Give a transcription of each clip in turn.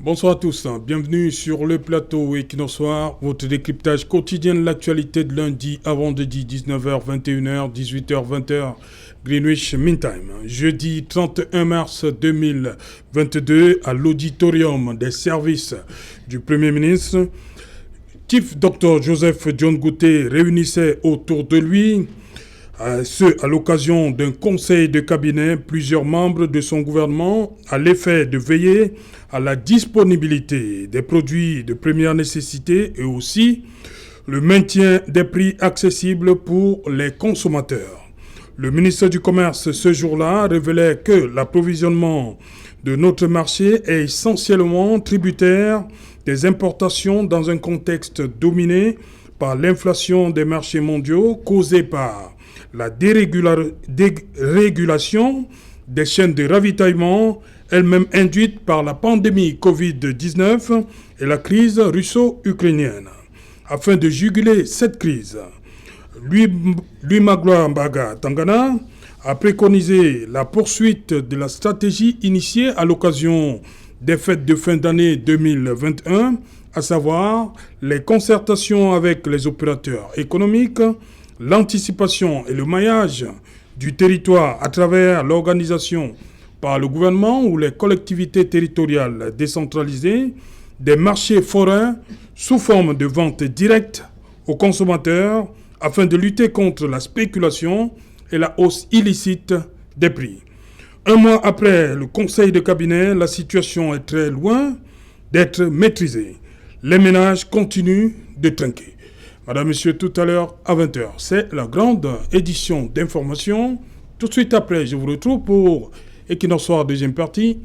Bonsoir à tous, bienvenue sur le plateau Equinox Soir, votre décryptage quotidien de l'actualité de lundi à vendredi 19h, 21h, 18h, 20h, Greenwich Mean Time. Jeudi 31 mars 2022, à l'auditorium des services du Premier ministre, Chief Dr Joseph John Gouté réunissait autour de lui, à l'occasion d'un conseil de cabinet, plusieurs membres de son gouvernement à l'effet de veiller à la disponibilité des produits de première nécessité et aussi le maintien des prix accessibles pour les consommateurs. Le ministre du Commerce, ce jour-là, révélait que l'approvisionnement de notre marché est essentiellement tributaire des importations dans un contexte dominé par l'inflation des marchés mondiaux causée par la dérégulation des chaînes de ravitaillement, elle-même induite par la pandémie Covid-19 et la crise russo-ukrainienne. Afin de juguler cette crise, Louis Magloire Mbaga Tangana a préconisé la poursuite de la stratégie initiée à l'occasion des fêtes de fin d'année 2021, à savoir les concertations avec les opérateurs économiques, l'anticipation et le maillage du territoire à travers l'organisation par le gouvernement ou les collectivités territoriales décentralisées des marchés forains sous forme de vente directe aux consommateurs afin de lutter contre la spéculation et la hausse illicite des prix. Un mois après le conseil de cabinet, la situation est très loin d'être maîtrisée. Les ménages continuent de trinquer. Madame, Monsieur, tout à l'heure à 20h, c'est la grande édition d'information. Tout de suite après, je vous retrouve pour Equinox Soir, deuxième partie.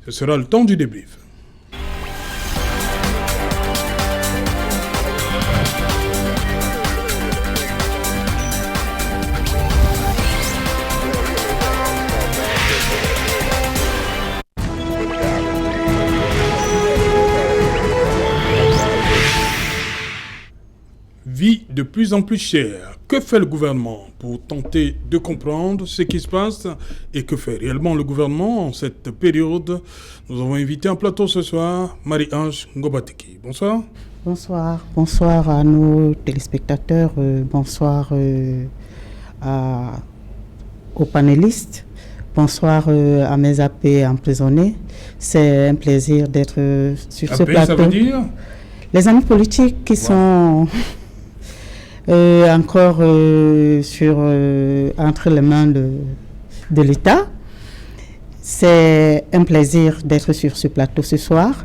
Ce sera le temps du débrief. Vie de plus en plus chère. Que fait le gouvernement pour tenter de comprendre ce qui se passe et que fait réellement le gouvernement en cette période? Nous avons invité en plateau ce soir Marie-Ange Ngobateki. Bonsoir. Bonsoir. Bonsoir à nos téléspectateurs. Bonsoir aux panélistes. Bonsoir à mes AP emprisonnés. C'est un plaisir d'être sur ce plateau. Ça veut dire les amis politiques qui sont encore entre les mains de l'État. C'est un plaisir d'être sur ce plateau ce soir.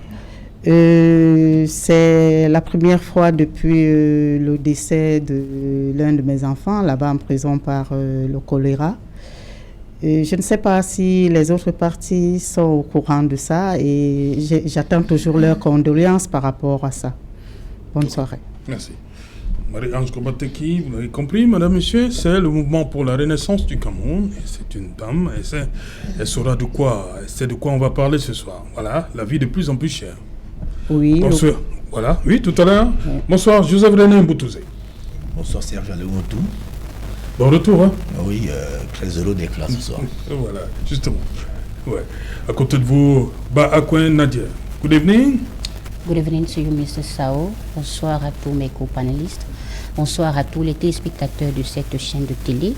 C'est la première fois depuis le décès de l'un de mes enfants, là-bas en prison par le choléra. Je ne sais pas si les autres partis sont au courant de ça et j'attends toujours leurs condoléances par rapport à ça. Bonne soirée. Merci. Marie-Ange Ngobateki, vous l'avez compris, madame, monsieur, c'est le mouvement pour la renaissance du Cameroun. Et c'est une dame, et elle saura de quoi on va parler ce soir. Voilà, la vie de plus en plus chère. Oui. Bonsoir. Voilà, oui, tout à l'heure. Oui. Bonsoir, Joseph René Mboutouzé. Bonsoir, Serge Alémoutou. Bon retour, hein? Oui, très heureux d'être là ce soir. Voilà, justement. Ouais. À côté de vous, Akwen Nadia. Good evening. Good evening to you, Mr. Sao. Bonsoir à tous mes co-panélistes. Bonsoir à tous les téléspectateurs de cette chaîne de télé.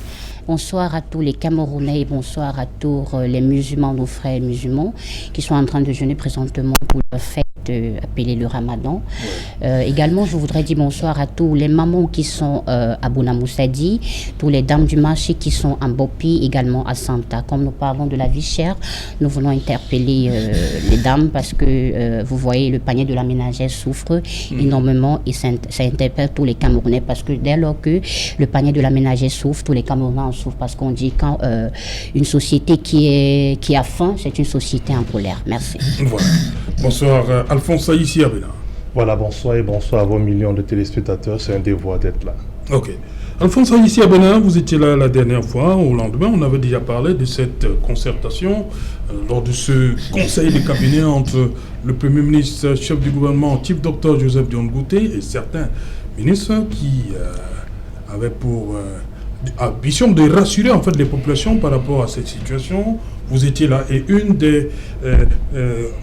Bonsoir à tous les Camerounais et bonsoir à tous les musulmans, nos frères musulmans qui sont en train de jeûner présentement pour leur fête appelée le Ramadan. Également, je voudrais dire bonsoir à tous les mamans qui sont à Bounamoussadi, tous les dames du marché qui sont en Bopi, également à Santa. Comme nous parlons de la vie chère, nous voulons interpeller les dames parce que vous voyez, le panier de la ménagère souffre énormément et ça interpelle tous les Camerounais parce que dès lors que le panier de la ménagère souffre, tous les Camerounais en souffrent parce qu'on dit quand une société qui a faim, c'est une société en colère. Merci. Voilà. Bonsoir, Alphonse Aïssi Abena. Voilà, bonsoir et bonsoir à vos millions de téléspectateurs. C'est un devoir d'être là. Ok. Alphonse Aïssi Abena, vous étiez là la dernière fois. Au lendemain, on avait déjà parlé de cette concertation lors de ce conseil de cabinet entre le Premier ministre, chef du gouvernement, Chief Dr Joseph John Gouté et certains ministres qui avaient pour ambition de rassurer en fait les populations par rapport à cette situation vous étiez là et une des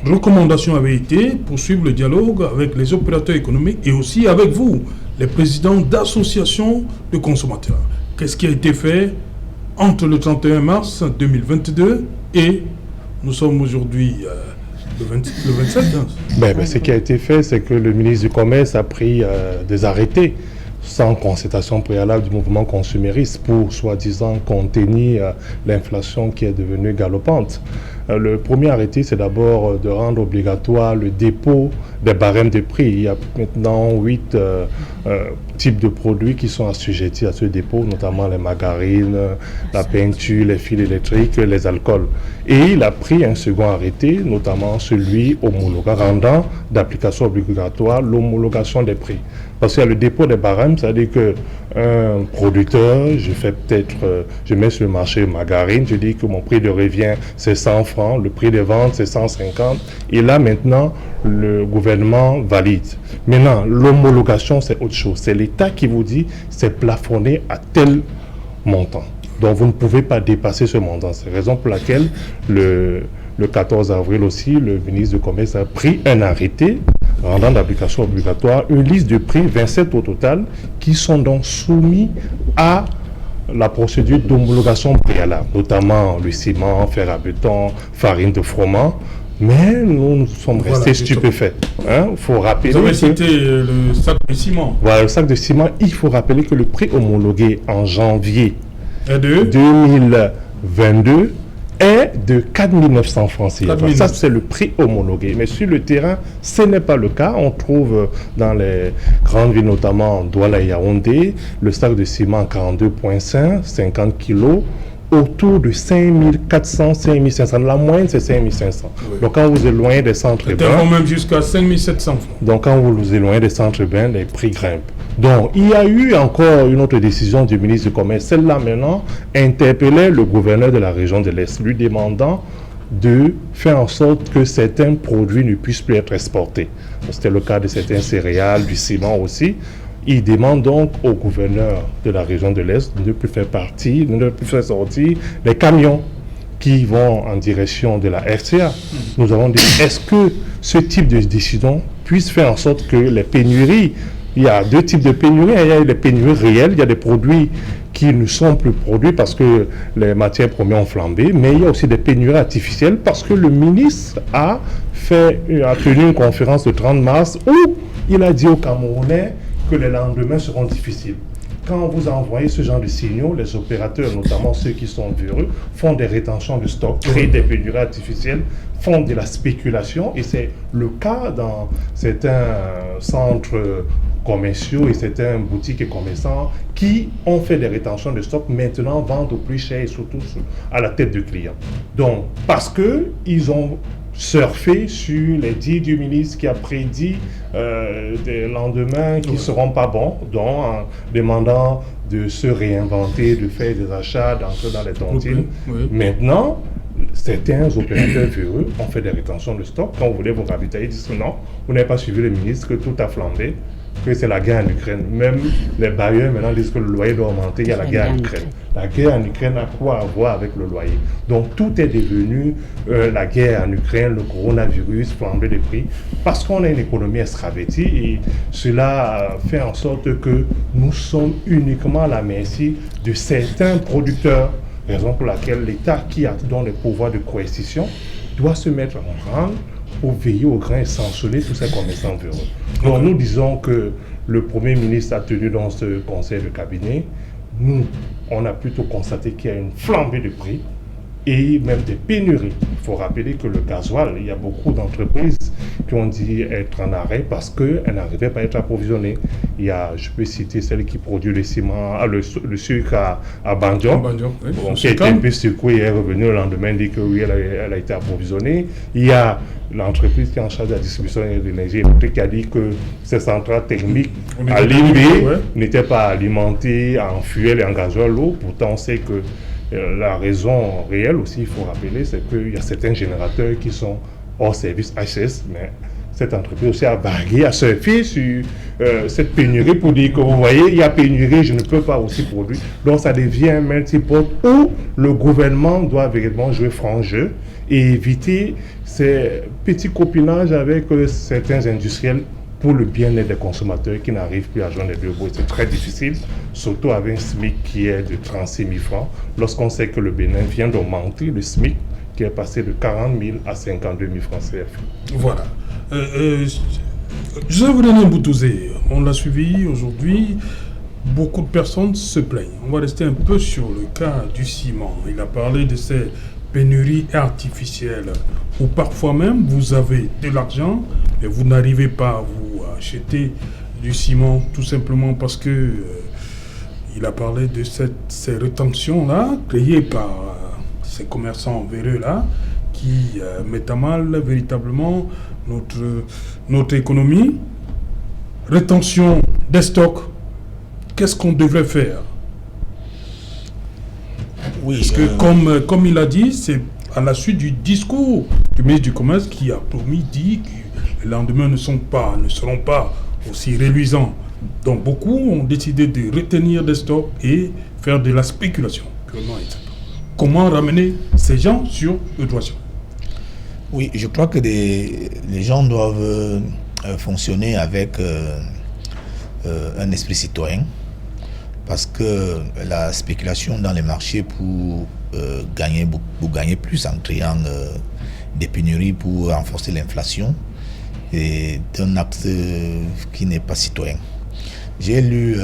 recommandations avait été poursuivre le dialogue avec les opérateurs économiques et aussi avec vous, les présidents d'associations de consommateurs. Qu'est-ce qui a été fait entre le 31 mars 2022 et nous sommes aujourd'hui le 27 Ce qui a été fait, c'est que le ministre du Commerce a pris des arrêtés sans concertation préalable du mouvement consumériste pour, soi-disant, contenir l'inflation qui est devenue galopante. Le premier arrêté, c'est d'abord de rendre obligatoire le dépôt des barèmes de prix. Il y a maintenant 8 types de produits qui sont assujettis à ce dépôt, notamment les margarines, la peinture, les fils électriques, les alcools. Et il a pris un second arrêté, notamment celui homologuant, rendant d'application obligatoire l'homologation des prix. Parce qu'il y a le dépôt des barèmes, c'est-à-dire qu'un producteur, je mets sur le marché margarine, je dis que mon prix de revient c'est 100 francs, le prix de vente c'est 150, et là maintenant le gouvernement valide. Maintenant, l'homologation c'est autre chose, c'est l'État qui vous dit c'est plafonné à tel montant. Donc vous ne pouvez pas dépasser ce montant. C'est la raison pour laquelle le 14 avril aussi, le ministre du Commerce a pris un arrêté rendant d'application obligatoire une liste de prix, 27 au total, qui sont donc soumis à la procédure d'homologation préalable, notamment le ciment, fer à béton, farine de froment. Mais nous sommes restés stupéfaits. Il faut rappeler. Vous avez cité le sac de ciment. Voilà, le sac de ciment. Il faut rappeler que le prix homologué en janvier 2022 est de 4 900 francs CFA. Ça, c'est le prix homologué. Mais sur le terrain, ce n'est pas le cas. On trouve dans les grandes villes, notamment Douala et Yaoundé, le sac de ciment 42,5, 50 kilos, autour de 5400, 5500. La moyenne, c'est 5500. Oui. Donc, quand vous éloignez des centres urbains... même jusqu'à 5700 francs. Donc, quand vous éloignez des centres urbains, les prix grimpent. Donc, il y a eu encore une autre décision du ministre du Commerce. Celle-là, maintenant, interpellait le gouverneur de la région de l'Est, lui demandant de faire en sorte que certains produits ne puissent plus être exportés. C'était le cas de certains céréales, du ciment aussi. Il demande donc au gouverneur de la région de l'Est de ne plus faire sortir les camions qui vont en direction de la RCA. Nous avons dit, est-ce que ce type de décision puisse faire en sorte que les pénuries, il y a deux types de pénuries, il y a les pénuries réelles, il y a des produits qui ne sont plus produits parce que les matières premières ont flambé, mais il y a aussi des pénuries artificielles parce que le ministre a tenu une conférence le 30 mars où il a dit aux Camerounais que les lendemains seront difficiles. Quand vous envoyez ce genre de signaux, les opérateurs, notamment ceux qui sont véreux, font des rétentions de stock, créent des pénuries artificielles, font de la spéculation, et c'est le cas dans certains centres commerciaux et certains boutiques et commerçants qui ont fait des rétentions de stock, maintenant vendent au plus cher et surtout à la tête de clients. Donc, parce qu'ils ont surfer sur les dits du ministre qui a prédit des lendemains qui ne seront pas bons, donc en demandant de se réinventer, de faire des achats, d'entrer dans les tontines. Oui. Maintenant, certains opérateurs véreux ont fait des rétentions de stock. Quand vous voulez vous ravitailler, ils disent que non, vous n'avez pas suivi le ministre, que tout a flambé, que c'est la guerre en Ukraine. Même les bailleurs maintenant disent que le loyer doit augmenter, il y a la guerre en Ukraine. La guerre en Ukraine a quoi à voir avec le loyer? Donc tout est devenu la guerre en Ukraine, le coronavirus, flambée des prix, parce qu'on a une économie extravertie et cela fait en sorte que nous sommes uniquement à la merci de certains producteurs, raison pour laquelle l'État qui a dans les pouvoirs de coercition doit se mettre en rang pour veiller au grain et sanctionner tous ces commerçants véreux. Donc nous disons que le Premier ministre a tenu dans ce conseil de cabinet, nous, on a plutôt constaté qu'il y a une flambée de prix et même des pénuries. Il faut rappeler que le gasoil, il y a beaucoup d'entreprises qui ont dit être en arrêt parce qu'elles n'arrivaient pas à être approvisionnées. Il y a, je peux citer celle qui produit le ciment, le sucre à Bandion, oui, qui a été un peu secouée et est revenue le lendemain, dit que oui, elle a été approvisionnée. Il y a l'entreprise qui est en charge de la distribution de l'énergie électrique qui a dit que ces centrales thermiques à Limbé n'étaient pas alimentées en fuel et en gasoil lourd. Pourtant, on sait que la raison réelle aussi, il faut rappeler, c'est qu'il y a certains générateurs qui sont hors service HS, mais cette entreprise aussi a vagué, a surfé sur cette pénurie pour dire que vous voyez, il y a pénurie, je ne peux pas aussi produire. Donc ça devient un multipôle où le gouvernement doit véritablement jouer franc jeu et éviter ces petits copinages avec certains industriels pour le bien-être des consommateurs qui n'arrivent plus à joindre les deux bouts. C'est très difficile, surtout avec un SMIC qui est de 36 000 francs, lorsqu'on sait que le Bénin vient d'augmenter le SMIC qui est passé de 40 000 à 52 000 francs CFA. Voilà. Joseph René Boutouzé, on l'a suivi aujourd'hui. Beaucoup de personnes se plaignent. On va rester un peu sur le cas du ciment. Il a parlé de ces pénuries artificielles où parfois même vous avez de l'argent mais vous n'arrivez pas à vous acheter du ciment tout simplement parce que il a parlé de ces rétentions-là créées par ces commerçants véreux-là qui mettent à mal véritablement notre économie. Rétention des stocks, qu'est-ce qu'on devrait faire? Oui, parce que comme il a dit, c'est à la suite du discours du ministre du Commerce qui a dit que les lendemains ne seront pas aussi reluisants. Donc beaucoup ont décidé de retenir des stocks et faire de la spéculation. Comment ramener ces gens sur le droit? Oui, je crois que les gens doivent fonctionner avec un esprit citoyen, parce que la spéculation dans les marchés pour gagner plus en créant des pénuries pour renforcer l'inflation est un acte qui n'est pas citoyen. J'ai lu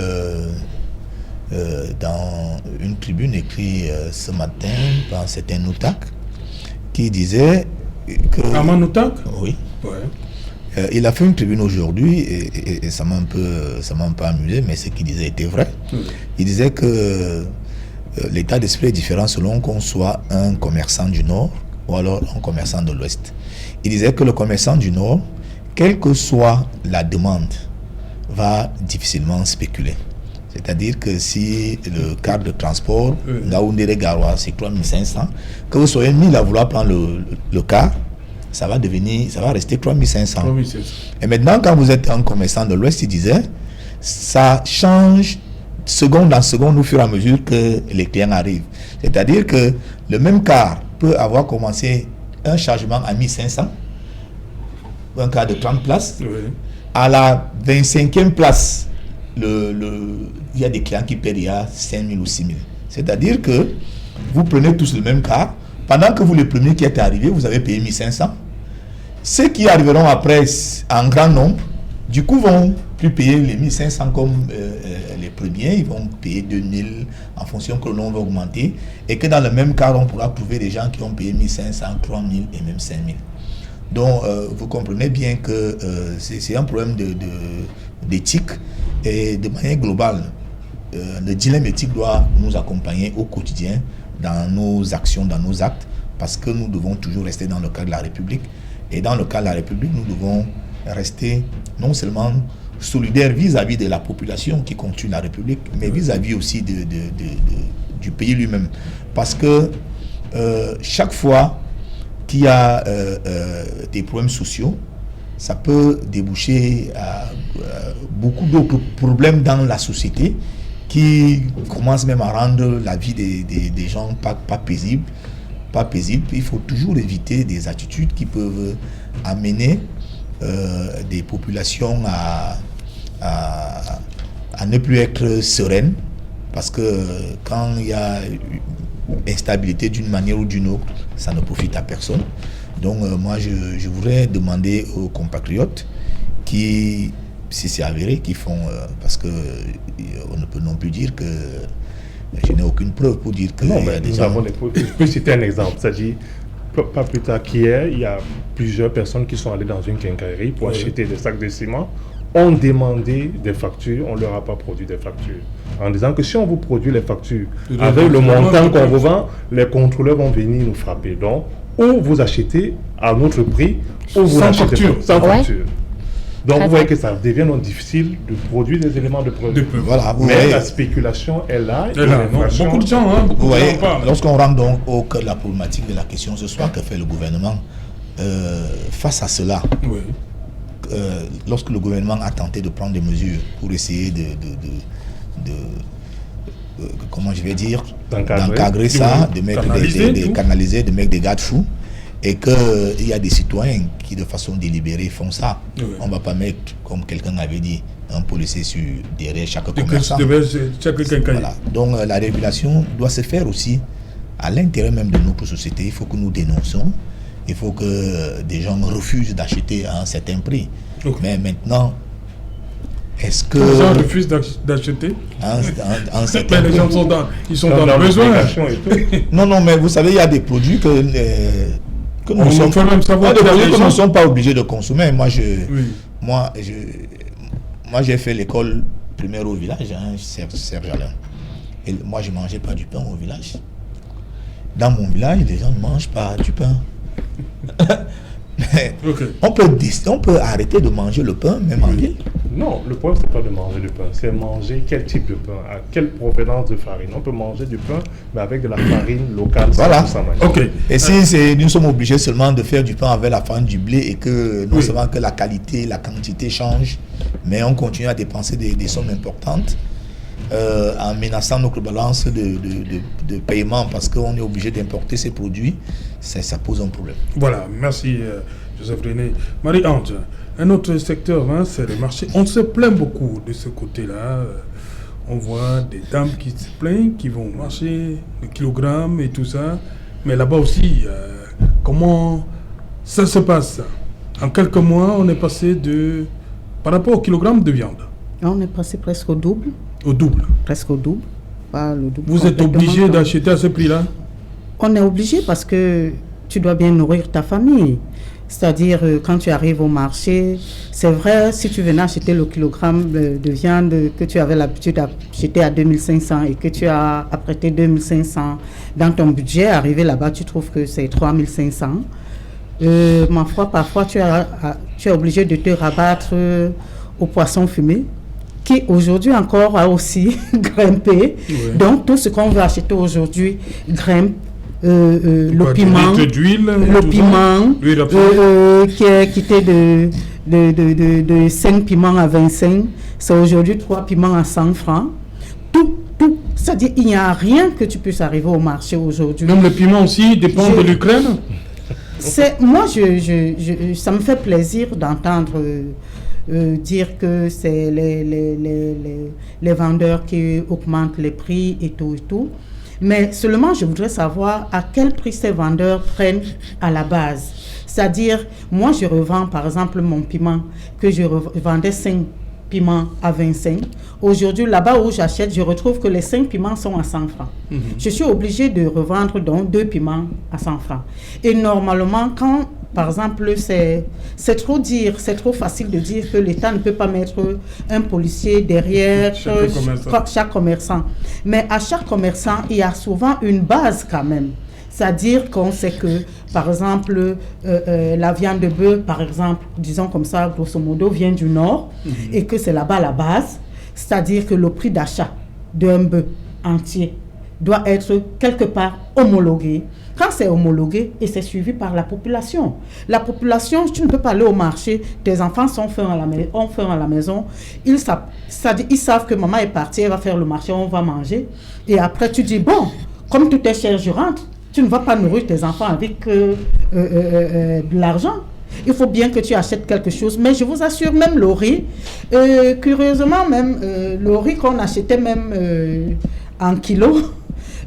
dans une tribune écrite ce matin par un certain Noutak qui disait que... Armand Noutak? Oui. Ouais. Il a fait une tribune aujourd'hui et ça m'a un peu amusé, mais ce qu'il disait était vrai. Il disait que l'état d'esprit est différent selon qu'on soit un commerçant du Nord ou alors un commerçant de l'Ouest. Il disait que le commerçant du Nord, quelle que soit la demande, va difficilement spéculer. C'est-à-dire que si le cadre de transport, Ngaoundéré Garoua, c'est 3500, que vous soyez 1000 à vouloir prendre le car, ça va rester 3500. Et maintenant, quand vous êtes un commerçant de l'Ouest, il disait, ça change seconde en seconde au fur et à mesure que les clients arrivent. C'est-à-dire que le même car peut avoir commencé un chargement à 1500, un car de 30 places. Oui. À la 25e place, il y a des clients qui paient déjà 5000 ou 6000. C'est-à-dire que vous prenez tous le même car. Pendant que vous, les premiers qui êtes arrivés, vous avez payé 1500. Ceux qui arriveront après en grand nombre, du coup, vont plus payer les 1500 comme les premiers. Ils vont payer 2000 en fonction que le nombre va augmenter. Et que dans le même cas, on pourra trouver des gens qui ont payé 1500, 3000 et même 5000. Donc, vous comprenez bien que c'est un problème d'éthique et de manière globale. Le dilemme éthique doit nous accompagner au quotidien dans nos actions, dans nos actes, parce que nous devons toujours rester dans le cadre de la République. Et dans le cadre de la République, nous devons rester non seulement solidaires vis-à-vis de la population qui constitue la République, mais vis-à-vis aussi du pays lui-même. Parce que chaque fois qu'il y a des problèmes sociaux, ça peut déboucher à beaucoup d'autres problèmes dans la société qui commencent même à rendre la vie des gens pas paisible. Il faut toujours éviter des attitudes qui peuvent amener des populations à ne plus être sereines, parce que quand il y a instabilité d'une manière ou d'une autre, ça ne profite à personne. Donc moi je voudrais demander aux compatriotes qui, si c'est avéré, qui font, parce que on ne peut non plus dire que je n'ai aucune preuve pour dire que... Non, mais je peux citer un exemple. C'est-à-dire, pas plus tard qu'hier, il y a plusieurs personnes qui sont allées dans une quincaillerie pour acheter des sacs de ciment, ont demandé des factures, on ne leur a pas produit des factures. En disant que si on vous produit les factures avec le montant qu'on vous vend, les contrôleurs vont venir nous frapper. Donc, ou vous achetez à notre prix, ou vous l'achetez sans facture. Donc vous voyez que ça devient donc difficile de produire des éléments de preuve. Voilà, mais la spéculation est là. Beaucoup de gens, beaucoup de gens parlent. Lorsqu'on rentre donc au cœur de la problématique de la question ce soir, que fait le gouvernement face à cela? lorsque le gouvernement a tenté de prendre des mesures pour essayer comment je vais dire, d'encadrer ça, de mettre canaliser, de mettre des garde-fous, et qu'il y a des citoyens qui de façon délibérée font ça. Oui. On ne va pas mettre, comme quelqu'un avait dit, un policier derrière chaque commerçant. Voilà. Donc la régulation doit se faire aussi à l'intérieur même de notre société. Il faut que nous dénonçons. Il faut que des gens refusent d'acheter à un certain prix. Okay. Mais maintenant, est-ce que... Les gens refusent d'acheter un certain prix. Les gens sont dans le besoin. Non, mais vous savez, il y a des produits que nous ne sommes pas obligés de consommer. Moi, j'ai fait l'école primaire au village, Serge Alain. Et moi, je ne mangeais pas du pain au village. Dans mon village, les gens ne mangent pas du pain. Mais on peut arrêter de manger le pain, même en ville. Non, le problème, c'est pas de manger du pain. C'est manger quel type de pain, à quelle provenance de farine. On peut manger du pain, mais avec de la farine locale. Voilà. Et si nous sommes obligés seulement de faire du pain avec la farine du blé et que non seulement que la qualité, la quantité change, mais on continue à dépenser des sommes importantes en menaçant notre balance de paiement parce qu'on est obligé d'importer ces produits, ça pose un problème. Voilà, merci Joseph René. Marie-Ange, un autre secteur, c'est le marché. On se plaint beaucoup de ce côté-là. On voit des dames qui se plaignent, qui vont marcher le kilogramme et tout ça. Mais là-bas aussi, comment ça se passe? En quelques mois, on est passé par rapport au kilogramme de viande. On est passé presque au double. Au double. Presque au double. Pas le double. Vous êtes obligé d'acheter à ce prix-là? On est obligé parce que tu dois bien nourrir ta famille. C'est-à-dire, quand tu arrives au marché, c'est vrai, si tu venais acheter le kilogramme de viande que tu avais l'habitude d'acheter à 2500 et que tu as apprêté 2500 dans ton budget, arrivé là-bas, tu trouves que c'est 3500. Ma foi, parfois, tu es obligé de te rabattre au poisson fumé, qui aujourd'hui encore a aussi grimpé. Oui. Donc, tout ce qu'on veut acheter aujourd'hui grimpe. Le piment, qui est quitté de 5 piments à 25, c'est aujourd'hui 3 piments à 100 francs. Tout, c'est-à-dire il n'y a rien que tu puisses arriver au marché aujourd'hui. Même le piment aussi dépend de l'Ukraine. Moi, ça me fait plaisir d'entendre dire que c'est les vendeurs qui augmentent les prix et tout. Mais seulement, je voudrais savoir à quel prix ces vendeurs prennent à la base. C'est-à-dire, moi, je revends, par exemple, mon piment, que je vendais 5 piments à 25. Aujourd'hui, là-bas où j'achète, je retrouve que les 5 piments sont à 100 francs. Mm-hmm. Je suis obligée de revendre donc 2 piments à 100 francs. Et normalement, quand, par exemple, c'est trop facile de dire que l'État ne peut pas mettre un policier derrière chaque commerçant. Mais à chaque commerçant, il y a souvent une base quand même. C'est-à-dire qu'on sait que, par exemple, la viande de bœuf, par exemple, disons comme ça, grosso modo, vient du Nord, et que c'est là-bas la base. C'est-à-dire que le prix d'achat d'un bœuf entier doit être quelque part homologué. Quand c'est homologué et c'est suivi par la population. La population, tu ne peux pas aller au marché, tes enfants ont faim à la maison, ils savent que maman est partie, elle va faire le marché, on va manger. Et après, tu dis, bon, comme tout est cher, je rentre. Tu ne vas pas nourrir tes enfants avec de l'argent. Il faut bien que tu achètes quelque chose. Mais je vous assure, même le riz, curieusement, même le riz qu'on achetait même en kilos,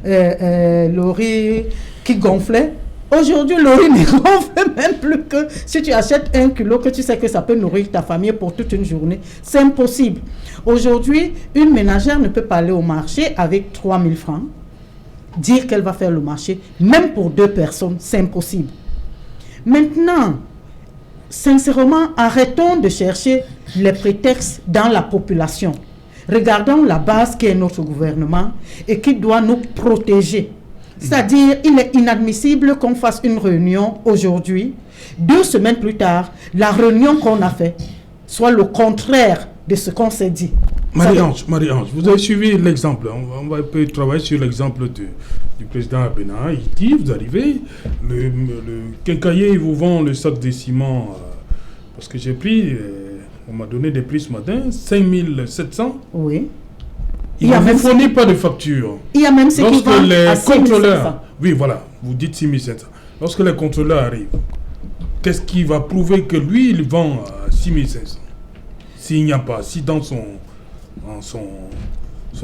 le riz qui gonflait, aujourd'hui, le riz ne gonfle même plus que si tu achètes 1 kilo, que tu sais que ça peut nourrir ta famille pour toute une journée. C'est impossible. Aujourd'hui, une ménagère ne peut pas aller au marché avec 3 000 francs. Dire qu'elle va faire le marché, même pour 2 personnes, c'est impossible. Maintenant, sincèrement, arrêtons de chercher les prétextes dans la population. Regardons la base qui est notre gouvernement et qui doit nous protéger. C'est-à-dire, il est inadmissible qu'on fasse une réunion aujourd'hui, 2 semaines plus tard, la réunion qu'on a faite soit le contraire de ce qu'on s'est dit. Marie-Ange, vous avez suivi l'exemple. On va un peu travailler sur l'exemple du président Abena. Il dit, vous arrivez, le quincailler vous vend le sac de ciment Parce que j'ai pris, on m'a donné des prix ce matin, 5700. Oui. Il ne vous fournit pas de facture. Il y a même ceux qui Lorsque vendent les à 6 contrôleurs, 500. oui voilà, vous dites 6500. Lorsque les contrôleurs arrivent, qu'est-ce qui va prouver que lui, il vend à 6500? S'il n'y a pas, si dans son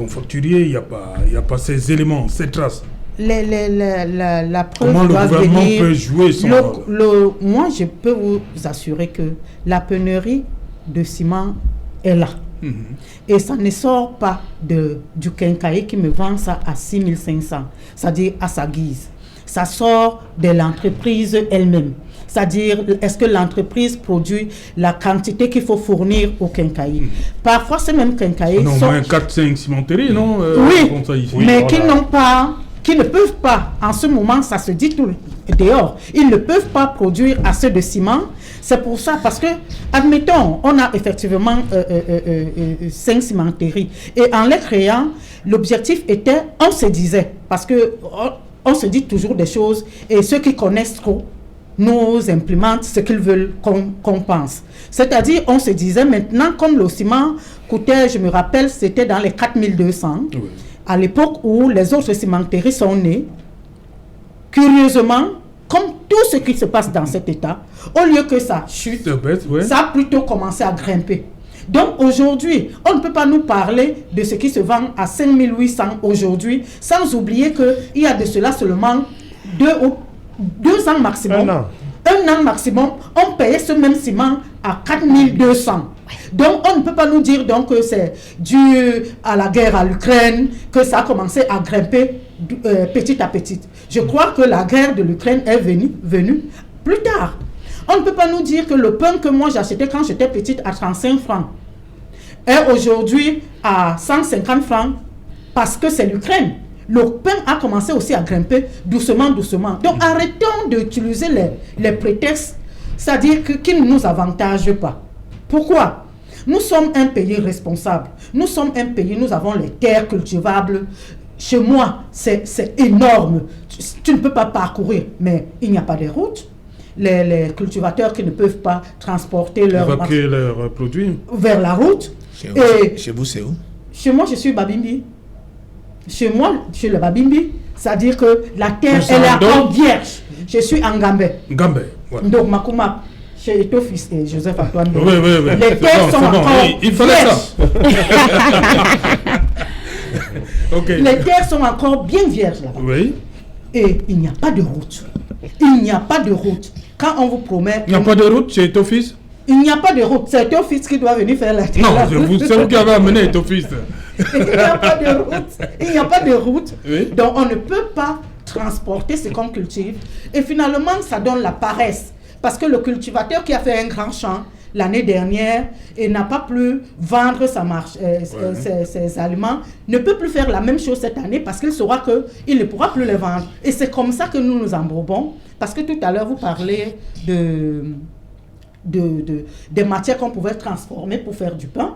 facturier, il n'y a pas ces éléments, ces traces. La preuve Comment le doit gouvernement venir. peut jouer son rôle? Moi, je peux vous assurer que la pénurie de ciment est là. Et ça ne sort pas du quincailler qui me vend ça à 6500, c'est-à-dire à sa guise. Ça sort de l'entreprise elle-même. C'est-à-dire, est-ce que l'entreprise produit la quantité qu'il faut fournir au quincailler? Parfois, ces mêmes quincaillers Non, sont... moins 4-5 cimenteries, non Oui, comme ça ici. mais qui ne peuvent pas, en ce moment, ça se dit tout dehors, ils ne peuvent pas produire assez de ciment. C'est pour ça, parce que, admettons, on a effectivement 5 cimenteries. Et en les créant, l'objectif était, on se disait, parce que on se dit toujours des choses, et ceux qui connaissent trop nous implémentent ce qu'ils veulent qu'on pense. C'est-à-dire, on se disait maintenant, comme le ciment coûtait, je me rappelle, c'était dans les 4200, oui. À l'époque où les autres cimenteries sont nées, curieusement, comme tout ce qui se passe dans cet état, au lieu que ça chute, ça a plutôt commencé à grimper. Donc aujourd'hui, on ne peut pas nous parler de ce qui se vend à 5800 aujourd'hui, sans oublier qu'il y a de cela seulement 2 ans maximum. Un an maximum, on payait ce même ciment à 4200. Donc, on ne peut pas nous dire donc, que c'est dû à la guerre à l'Ukraine, que ça a commencé à grimper petit à petit. Je crois que la guerre de l'Ukraine est venue plus tard. On ne peut pas nous dire que le pain que moi j'achetais quand j'étais petite à 35 francs est aujourd'hui à 150 francs parce que c'est l'Ukraine. Le pain a commencé aussi à grimper doucement, doucement. Donc, arrêtons d'utiliser les prétextes, c'est-à-dire qui ne nous avantagent pas. Pourquoi? Nous sommes un pays responsable. Nous sommes un pays, nous avons les terres cultivables. Chez moi, c'est énorme. Tu ne peux pas parcourir, mais il n'y a pas de routes. Les cultivateurs qui ne peuvent pas transporter leurs produits vers la route. Chez vous, c'est où? Chez moi, je suis Babimbi. Chez moi, chez le Babimbi, c'est-à-dire que la terre, elle est encore vierge. Je suis en Gambé. Voilà. Donc, Makuma, chez Etofis et Joseph Antoine. Oui. Les terres sont encore il fallait vierges. Ça. Okay. Les terres sont encore bien vierges là-bas. Oui. Et il n'y a pas de route. Il n'y a pas de route. Quand on vous promet... Il n'y a pas de route chez Etofis? Il n'y a pas de route. C'est Etofis qui doit venir faire la terre. Non, c'est vous qui avez amené Etofis. Il n'y a pas de route. Il n'y a pas de route. Oui. Donc, on ne peut pas transporter ce qu'on cultive. Et finalement, ça donne la paresse. Parce que le cultivateur qui a fait un grand champ l'année dernière et n'a pas pu vendre ses aliments, ne peut plus faire la même chose cette année parce qu'il saura qu'il ne pourra plus les vendre. Et c'est comme ça que nous nous embourbons. Parce que tout à l'heure, vous parlez des matières qu'on pouvait transformer pour faire du pain.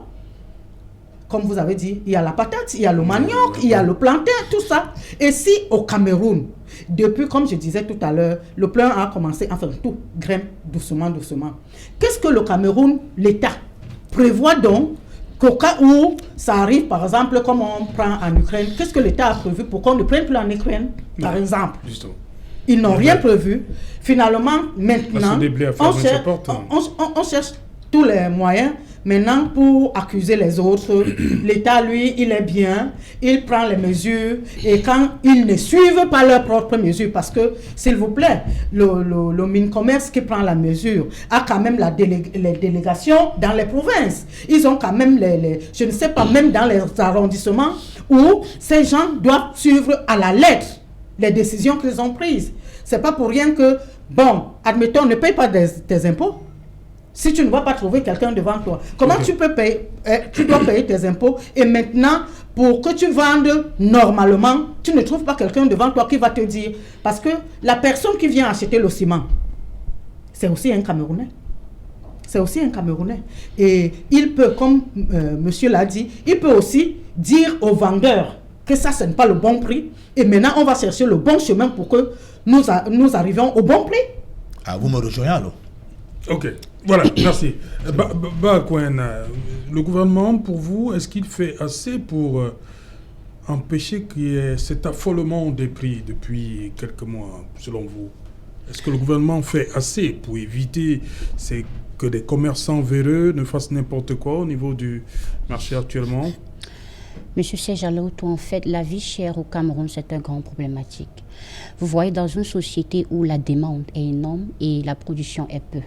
Comme vous avez dit, il y a la patate, il y a le manioc, il y a le plantain, tout ça. Et si au Cameroun, depuis, comme je disais tout à l'heure, le plan a commencé, enfin tout grimpe doucement. Qu'est-ce que le Cameroun, l'État, prévoit donc qu'au cas où ça arrive, par exemple, comme on prend en Ukraine, qu'est-ce que l'État a prévu pour qu'on ne prenne plus en Ukraine, par exemple? Justement. Ils n'ont rien prévu. Finalement, maintenant, on cherche tous les moyens maintenant pour accuser les autres. L'État, lui, il est bien, il prend les mesures et quand ils ne suivent pas leurs propres mesures, parce que, s'il vous plaît, le Mincommerce qui prend la mesure a quand même les délégations dans les provinces. Ils ont quand même je ne sais pas, même dans les arrondissements où ces gens doivent suivre à la lettre les décisions qu'ils ont prises. C'est pas pour rien que, bon, admettons, ne paye pas tes impôts. Si tu ne vas pas trouver quelqu'un devant toi, comment tu peux payer? Tu dois payer tes impôts et maintenant, pour que tu vendes normalement, tu ne trouves pas quelqu'un devant toi qui va te dire. Parce que la personne qui vient acheter le ciment, c'est aussi un Camerounais. C'est aussi un Camerounais. Et il peut, comme monsieur l'a dit, il peut aussi dire aux vendeurs que ça, ce n'est pas le bon prix. Et maintenant, on va chercher le bon chemin pour que nous arrivions au bon prix. Ah, vous me rejoignez alors? Ok. Voilà, merci. Bakouen, le gouvernement, pour vous, est-ce qu'il fait assez pour empêcher qu'il y ait cet affolement des prix depuis quelques mois, selon vous? Est-ce que le gouvernement fait assez pour éviter que des commerçants véreux ne fassent n'importe quoi au niveau du marché actuellement? Monsieur Serge Alaoto, en fait, la vie chère au Cameroun, c'est un grand problématique. Vous voyez, dans une société où la demande est énorme et la production est peu,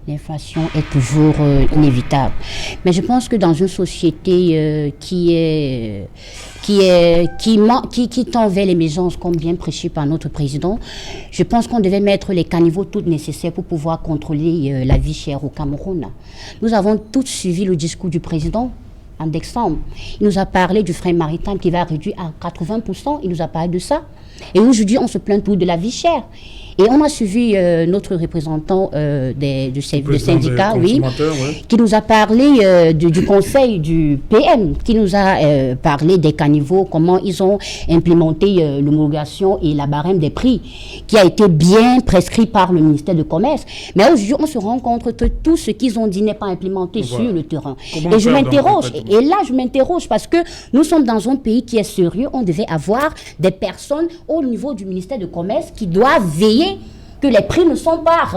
l'inflation est toujours inévitable. Mais je pense que dans une société qui tend vers l'émergence, comme bien prêché par notre président, je pense qu'on devait mettre les caniveaux tout nécessaires pour pouvoir contrôler la vie chère au Cameroun. Nous avons tous suivi le discours du président en décembre. Il nous a parlé du frein maritime qui va réduire à 80%. Il nous a parlé de ça. Et aujourd'hui, on se plaint tout de la vie chère. Et on a suivi notre représentant du syndicat, oui, qui nous a parlé du conseil du PM, qui nous a parlé des caniveaux, comment ils ont implémenté l'homologation et la barème des prix, qui a été bien prescrit par le ministère du Commerce. Mais aujourd'hui, on se rend compte que tout ce qu'ils ont dit n'est pas implémenté sur le terrain. Et je m'interroge, et là je m'interroge parce que nous sommes dans un pays qui est sérieux, on devait avoir des personnes au niveau du ministère du Commerce qui doivent veiller que les prix ne sont pas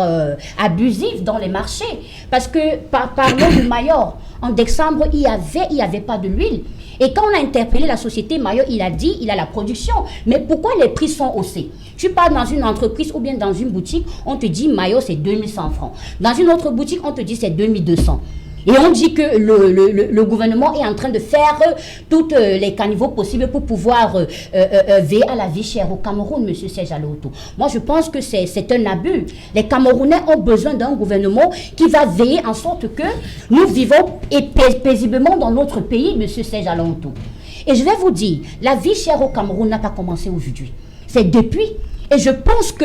abusifs dans les marchés. Parce que, parlons du Mayor, en décembre, il y avait pas de l'huile. Et quand on a interpellé la société Mayor, il a dit, il a la production. Mais pourquoi les prix sont haussés? Tu pars dans une entreprise ou bien dans une boutique, on te dit Mayor c'est 2100 francs. Dans une autre boutique, on te dit c'est 2200. Et on dit que le gouvernement est en train de faire toutes les caniveaux possibles pour pouvoir veiller à la vie chère au Cameroun, M. Serge Alaoto. Moi, je pense que c'est un abus. Les Camerounais ont besoin d'un gouvernement qui va veiller en sorte que nous vivons paisiblement dans notre pays, M. Serge Alaoto. Et je vais vous dire, la vie chère au Cameroun n'a pas commencé aujourd'hui. C'est depuis. Et je pense que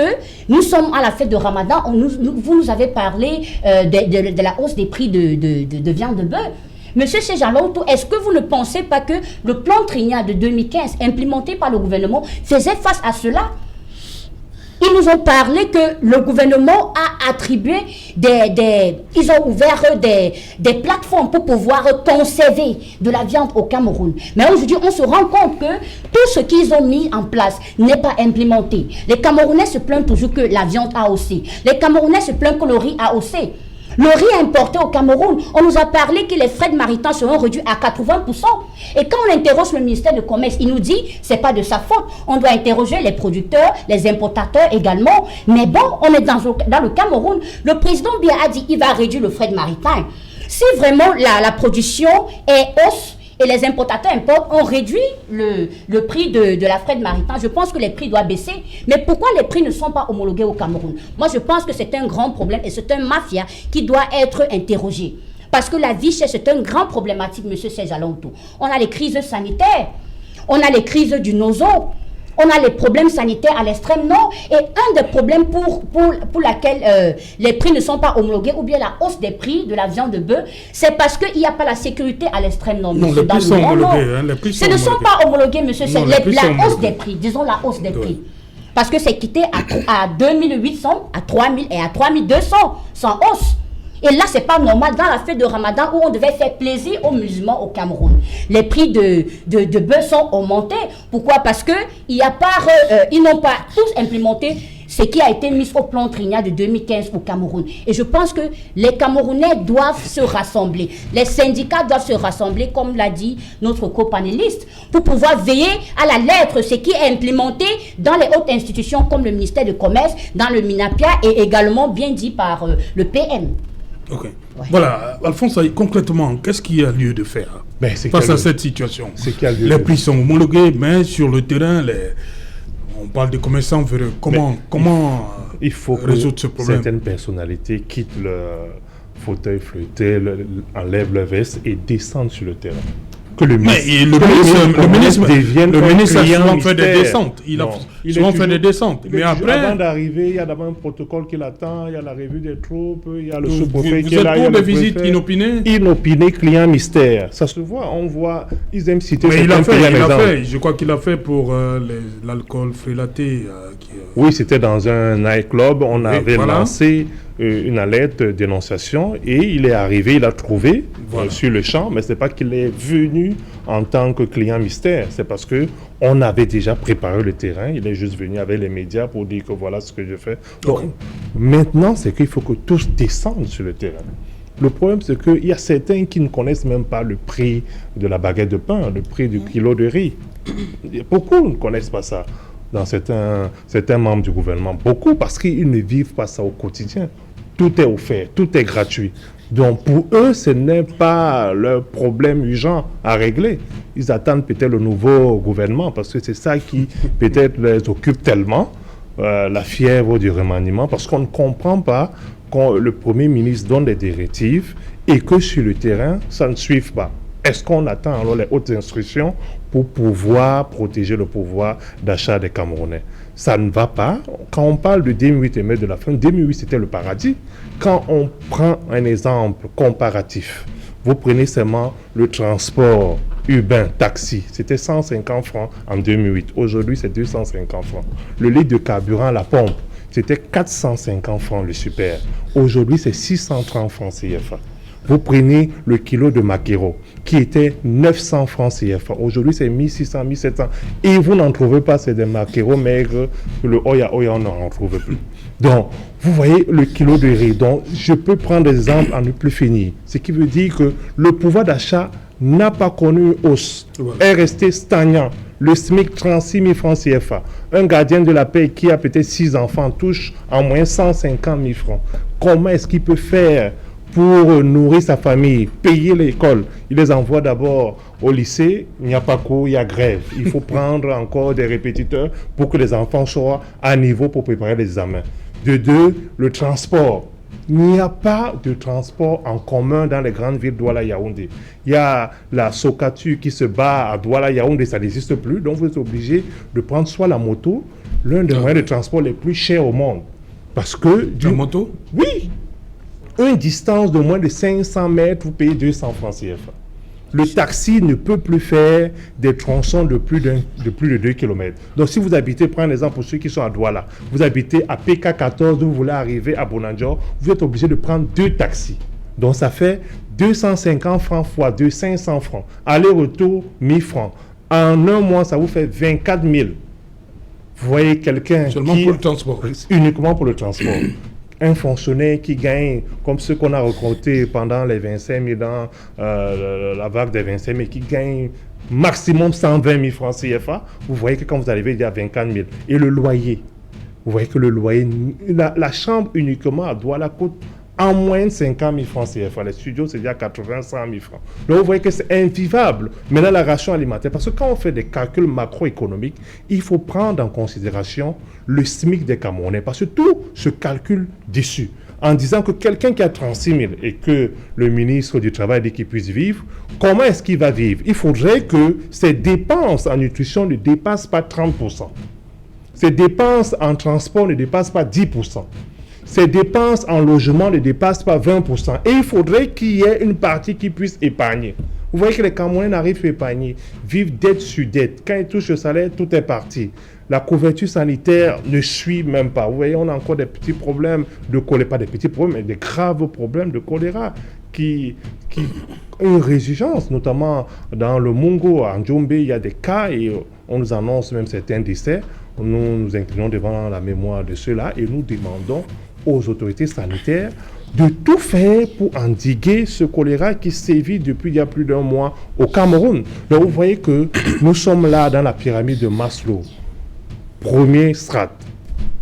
nous sommes à la fête de Ramadan. Vous nous avez parlé de la hausse des prix de viande de bœuf. Monsieur Serge Alaoto, est-ce que vous ne pensez pas que le plan Trignard de 2015, implémenté par le gouvernement, faisait face à cela? Ils nous ont parlé que le gouvernement a attribué ils ont ouvert des plateformes pour pouvoir conserver de la viande au Cameroun. Mais aujourd'hui, on se rend compte que tout ce qu'ils ont mis en place n'est pas implémenté. Les Camerounais se plaignent toujours que la viande a haussé. Les Camerounais se plaignent que le riz a haussé. Le riz importé au Cameroun, on nous a parlé que les frais de maritimes seront réduits à 80%. Et quand on interroge le ministère du Commerce, il nous dit c'est pas de sa faute. On doit interroger les producteurs, les importateurs également. Mais bon, on est dans le Cameroun. Le président Biya a dit qu'il va réduire le frais de maritime. Si vraiment la production est hausse, et les importateurs importent, ont réduit le prix de la fret maritime. Je pense que les prix doivent baisser. Mais pourquoi les prix ne sont pas homologués au Cameroun? Moi, je pense que c'est un grand problème et c'est un mafia qui doit être interrogé. Parce que la vie chère, c'est un grand problématique, M. Serge Alaoto. On a les crises sanitaires, on a les crises du nozo, on a les problèmes sanitaires à l'extrême nord et un des problèmes pour laquelle les prix ne sont pas homologués ou bien la hausse des prix de la viande de bœuf, c'est parce qu'il n'y a pas la sécurité à l'extrême nord. Non, les prix sont homologués. Les prix ne sont pas homologués, monsieur. C'est la hausse des prix, disons la hausse des prix. Parce que c'est quitté à 2800, à 3000 et à 3200 sans hausse. Et là, c'est pas normal dans la fête de Ramadan où on devait faire plaisir aux musulmans au Cameroun. Les prix de bœuf sont augmentés. Pourquoi? Parce que ils n'ont pas tous implémenté ce qui a été mis au plan Trignard de 2015 au Cameroun. Et je pense que les Camerounais doivent se rassembler. Les syndicats doivent se rassembler, comme l'a dit notre copanéliste, pour pouvoir veiller à la lettre ce qui est implémenté dans les hautes institutions comme le ministère du Commerce, dans le MINAPIA et également bien dit par le PM. Ok. Ouais. Voilà, Alphonse, concrètement, qu'est-ce qu'il y a lieu de faire face à cette situation? Les prix sont homologués, mais sur le terrain, on parle de commerçants véreux. Comment il faut résoudre ce problème? Certaines personnalités quittent le fauteuil fleuté, enlèvent leur veste et descendent sur le terrain. Que le ministre a souvent fait des descentes. Il souvent on fait des descentes. Mais après... Avant d'arriver, il y a d'abord un protocole qui l'attend, il y a la revue des troupes, il y a le sous-préfet vous qui est là. Vous êtes pour des visites inopinées? Inopinées, client mystère. Ça se voit, on voit, ils aiment citer mais certains pays. Il a fait, je crois qu'il a fait pour l'alcool frélaté. Oui, c'était dans un nightclub, on avait lancé une alerte de dénonciation et il est arrivé, il a trouvé sur le champ, mais ce n'est pas qu'il est venu en tant que client mystère, c'est parce que on avait déjà préparé le terrain, il est juste venu avec les médias pour dire que voilà ce que je fais. Donc, maintenant, c'est qu'il faut que tous descendent sur le terrain. Le problème, c'est qu'il y a certains qui ne connaissent même pas le prix de la baguette de pain, le prix du kilo de riz. Beaucoup ne connaissent pas ça dans certains membres du gouvernement. Beaucoup parce qu'ils ne vivent pas ça au quotidien. Tout est offert, tout est gratuit. Donc pour eux, ce n'est pas leur problème urgent à régler. Ils attendent peut-être le nouveau gouvernement parce que c'est ça qui peut-être les occupe tellement, la fièvre du remaniement, parce qu'on ne comprend pas quand le Premier ministre donne des directives et que sur le terrain, ça ne suive pas. Est-ce qu'on attend alors les hautes instructions pour pouvoir protéger le pouvoir d'achat des Camerounais? Ça ne va pas. Quand on parle de 2008 et mai de la fin, 2008 c'était le paradis. Quand on prend un exemple comparatif, vous prenez seulement le transport urbain, taxi, c'était 150 francs en 2008. Aujourd'hui, c'est 250 francs. Le litre de carburant à la pompe, c'était 450 francs le super. Aujourd'hui, c'est 630 francs CFA. Vous prenez le kilo de maquereau qui était 900 francs CFA. Aujourd'hui, c'est 1600, 1700. Et vous n'en trouvez pas, c'est des maquereaux maigres. Le Oya, on n'en trouve plus. Donc, vous voyez le kilo de riz. Donc, je peux prendre des exemples à ne plus finir. Ce qui veut dire que le pouvoir d'achat n'a pas connu une hausse, est resté stagnant. Le SMIC, 36 000 francs CFA. Un gardien de la paix qui a peut-être 6 enfants touche en moyenne 150 000 francs. Comment est-ce qu'il peut faire pour nourrir sa famille, payer l'école? Il les envoie d'abord au lycée, il n'y a pas cours, il y a grève. Il faut prendre encore des répétiteurs pour que les enfants soient à niveau pour préparer les examens. De deux, le transport. Il n'y a pas de transport en commun dans les grandes villes Douala-Yaoundé. Il y a la Socatu qui se bat à Douala-Yaoundé, ça n'existe plus. Donc vous êtes obligé de prendre soit la moto, l'un des moyens de transport les plus chers au monde. Parce que... La moto? Oui. Une distance de moins de 500 mètres, vous payez 200 francs CFA. Le taxi ne peut plus faire des tronçons de plus de 2 km. Donc si vous habitez, prenez un exemple pour ceux qui sont à Douala, vous habitez à PK14, vous voulez arriver à Bonanjo, vous êtes obligé de prendre 2 taxis. Donc ça fait 250 francs x 2, 500 francs. Aller-retour, 1000 francs. En un mois, ça vous fait 24 000. Vous voyez quelqu'un seulement pour le transport. Uniquement pour le transport. Un fonctionnaire qui gagne, comme ceux qu'on a recrutés pendant les 25 000 ans, la vague des 25 000, qui gagne maximum 120 000 francs CFA, vous voyez que quand vous arrivez, il y a 24 000. Et le loyer, vous voyez que le loyer, la chambre uniquement à Douala coûte en moyenne 50 000 francs CFA. Les studios, c'est déjà 80, 100 000 francs. Donc, vous voyez que c'est invivable. Maintenant, la ration alimentaire, parce que quand on fait des calculs macroéconomiques, il faut prendre en considération le SMIC des Camerounais, parce que tout se calcule dessus. En disant que quelqu'un qui a 36 000 et que le ministre du Travail dit qu'il puisse vivre, comment est-ce qu'il va vivre? Il faudrait que ses dépenses en nutrition ne dépassent pas 30%. Ses dépenses en transport ne dépassent pas 10%. Ses dépenses en logement ne dépassent pas 20%. Et il faudrait qu'il y ait une partie qui puisse épargner. Vous voyez que les Camerounais n'arrivent pas à épargner, vivent dette sur dette. Quand ils touchent le salaire, tout est parti. La couverture sanitaire ne suit même pas. Vous voyez, on a encore des petits problèmes de choléra, pas des petits problèmes, mais des graves problèmes de choléra qui ont une résurgence, notamment dans le Mungo, à Ndjombe, il y a des cas et on nous annonce même certains décès. Nous nous inclinons devant la mémoire de ceux-là et nous demandons aux autorités sanitaires de tout faire pour endiguer ce choléra qui sévit depuis il y a plus d'1 mois au Cameroun. Donc vous voyez que nous sommes là dans la pyramide de Maslow. Premier strate,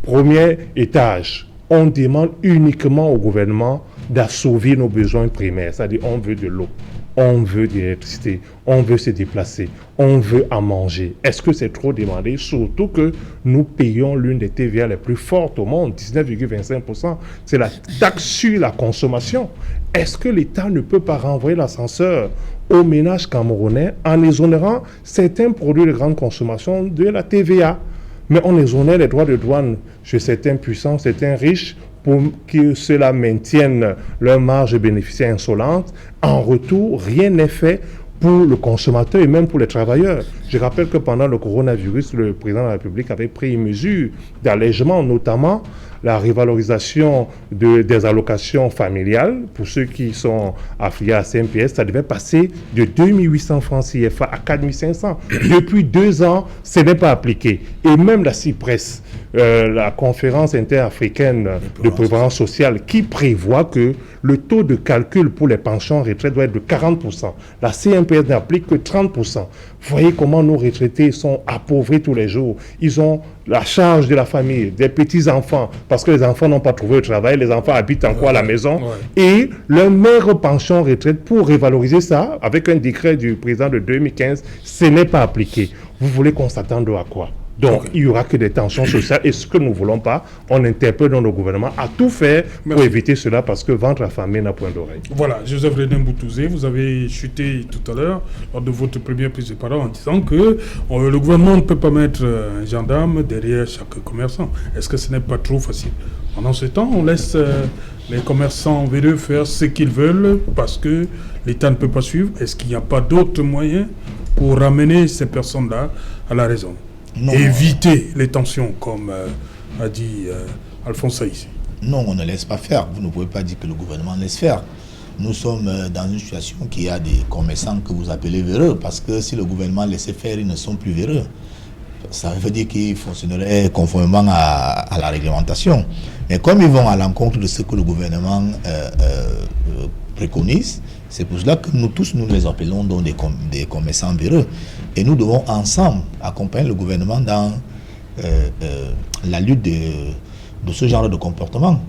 premier étage. On demande uniquement au gouvernement d'assouvir nos besoins primaires, c'est-à-dire on veut de l'eau, on veut de l'électricité, on veut se déplacer, on veut à manger. Est-ce que c'est trop demandé? Surtout que nous payons l'une des TVA les plus fortes au monde, 19,25%. C'est la taxe sur la consommation. Est-ce que l'État ne peut pas renvoyer l'ascenseur aux ménages camerounais en exonérant certains produits de grande consommation de la TVA? mais on exonère les droits de douane chez certains puissants, certains riches, pour que cela maintienne leur marge bénéficiaire insolente. En retour, rien n'est fait pour le consommateur et même pour les travailleurs. Je rappelle que pendant le coronavirus, le président de la République avait pris une mesure d'allègement, notamment la revalorisation des allocations familiales pour ceux qui sont affiliés à CNPS. Ça devait passer de 2800 francs CFA à 4500. Depuis 2 ans, ce n'est pas appliqué. Et même la CIPRES, la conférence interafricaine de prévoyance sociale, qui prévoit que le taux de calcul pour les pensions retraite doit être de 40%. La CNPS n'applique que 30%. Voyez comment nos retraités sont appauvris tous les jours. Ils ont la charge de la famille, des petits-enfants, parce que les enfants n'ont pas trouvé de travail, les enfants habitent encore à la maison, et leur maigre pension retraite, pour revaloriser ça, avec un décret du président de 2015, ce n'est pas appliqué. Vous voulez qu'on s'attende à quoi? Donc, il n'y aura que des tensions sociales. Et ce que nous ne voulons pas, on interpelle dans le gouvernement à tout faire pour éviter cela, parce que ventre affamé n'a point d'oreille. Voilà, Joseph René Mboutouzé, vous avez chuté tout à l'heure lors de votre première prise de parole en disant que le gouvernement ne peut pas mettre un gendarme derrière chaque commerçant. Est-ce que ce n'est pas trop facile? Pendant ce temps, on laisse les commerçants véreux faire ce qu'ils veulent parce que l'État ne peut pas suivre. Est-ce qu'il n'y a pas d'autres moyens pour ramener ces personnes-là à la raison? Non. Éviter les tensions, comme a dit Alphonse Saïssi. Non, on ne laisse pas faire. Vous ne pouvez pas dire que le gouvernement laisse faire. Nous sommes dans une situation qui a des commerçants que vous appelez véreux, parce que si le gouvernement laissait faire, ils ne sont plus véreux. Ça veut dire qu'ils fonctionneraient conformément à la réglementation. Mais comme ils vont à l'encontre de ce que le gouvernement préconise, c'est pour cela que nous tous, nous les appelons donc des commerçants véreux. Et nous devons ensemble accompagner le gouvernement dans la lutte de ce genre de comportement.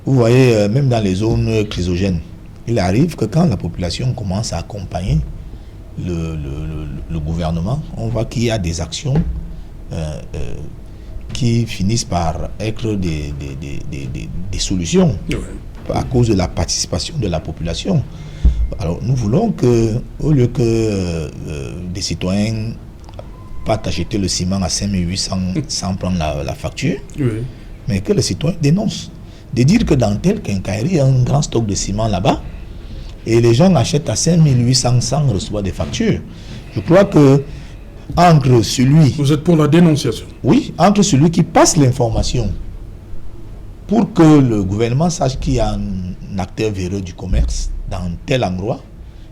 Vous voyez, même dans les zones chrysogènes, il arrive que quand la population commence à accompagner le gouvernement, on voit qu'il y a des actions qui finissent par être des solutions à cause de la participation de la population. Alors nous voulons que, au lieu que des citoyens partent acheter le ciment à 5800 sans prendre la facture, mais que les citoyens dénoncent. De dire que dans tel quincaillerie, il y a un grand stock de ciment là-bas, et les gens achètent à 5800 sans recevoir des factures. Je crois que entre celui... Vous êtes pour la dénonciation? Oui, entre celui qui passe l'information pour que le gouvernement sache qu'il y a un acteur véreux du commerce dans tel endroit,